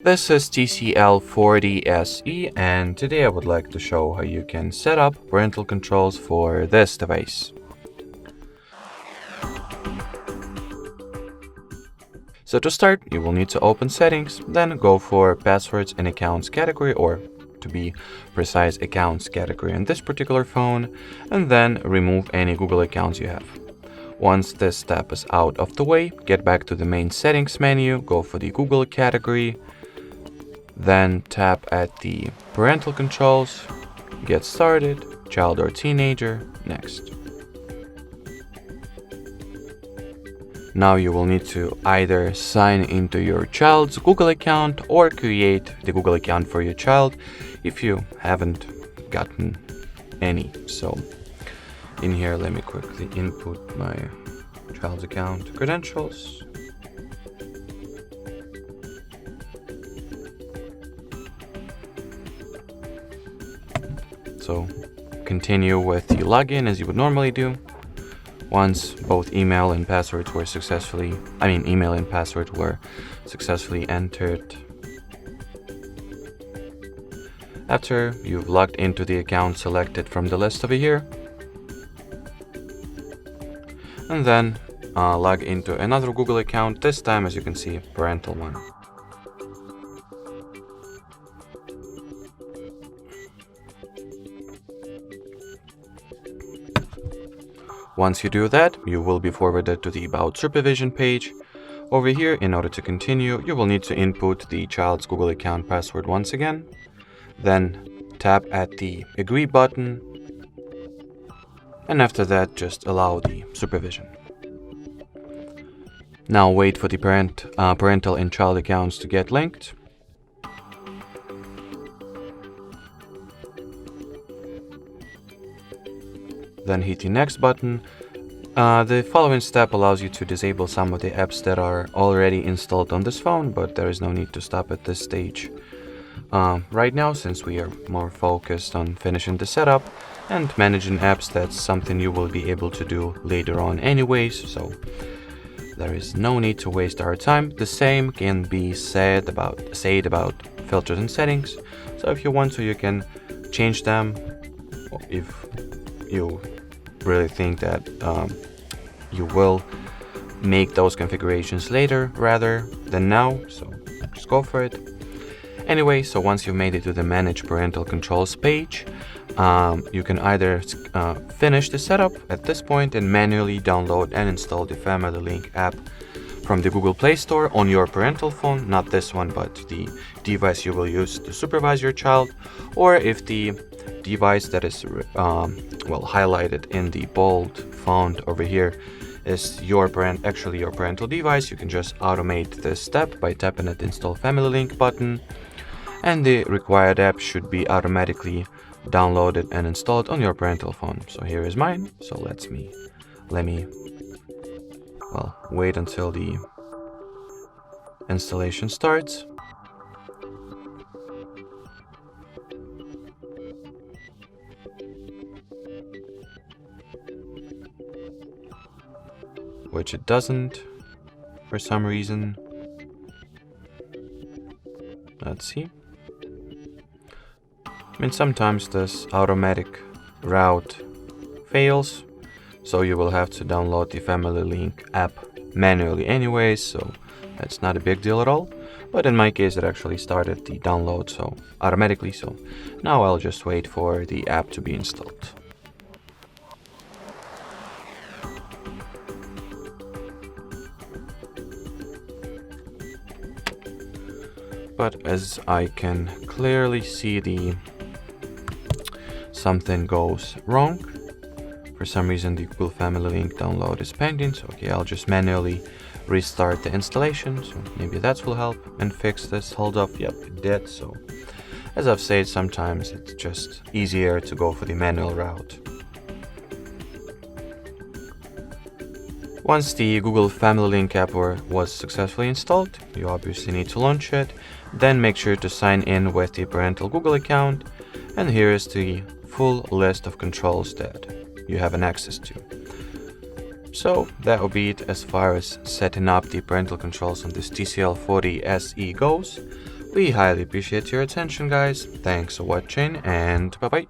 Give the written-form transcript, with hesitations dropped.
This is TCL 40SE, and today I would like to show how you can set up parental controls for this device. So to start, you will need to open Settings, then go for Passwords and Accounts category, or to be precise, Accounts category in this particular phone, and then remove any Google accounts you have. Once this step is out of the way, get back to the main Settings menu, go for the Google category, then tap at the Parental Controls, Get Started, Child or Teenager, Next. Now you will need to either sign into your child's Google account or create the Google account for your child if you haven't gotten any. So in here, let me quickly input my child's account credentials. So continue with the login as you would normally do. Once both email and password were successfully entered. After you've logged into the account selected from the list over here, and then log into another Google account, this time as you can see, parental one. Once you do that, you will be forwarded to the About Supervision page. Over here, in order to continue, you will need to input the child's Google account password once again. Then tap at the Agree button. And after that, just allow the supervision. Now wait for the parental and child accounts to get linked. Then hit the Next button. The following step allows you to disable some of the apps that are already installed on this phone, but there is no need to stop at this stage right now, since we are more focused on finishing the setup and managing apps. That's something you will be able to do later on anyways, so there is no need to waste our time. The same can be said about filters and settings. So if you want to, you can change them if you really think that you will make those configurations later rather than now, so just go for it. Anyway, so once you've made it to the Manage Parental Controls page, you can either finish the setup at this point and manually download and install the Family Link app from the Google Play Store on your parental phone, not this one, but the device you will use to supervise your child. Or if the device that is highlighted in the bold font over here is your parental device, you can just automate this step by tapping at the Install Family Link button, and the required app should be automatically downloaded and installed on your parental phone. So here is mine. So let me wait until the installation starts. Which it doesn't for some reason. Let's see. Sometimes this automatic route fails, so you will have to download the Family Link app manually anyways, so that's not a big deal at all. But in my case, it actually started the download automatically, so now I'll just wait for the app to be installed. But as I can clearly see, something goes wrong. For some reason, the Google Family Link download is pending. So okay, I'll just manually restart the installation. So maybe that will help and fix this hold up. Yep, it did. So as I've said, sometimes it's just easier to go for the manual route. Once the Google Family Link app was successfully installed, you obviously need to launch it. Then make sure to sign in with the parental Google account. And here is the full list of controls that you have an access to. So that will be it as far as setting up the parental controls on this TCL 40 SE goes. We highly appreciate your attention, guys. Thanks for watching, and bye bye.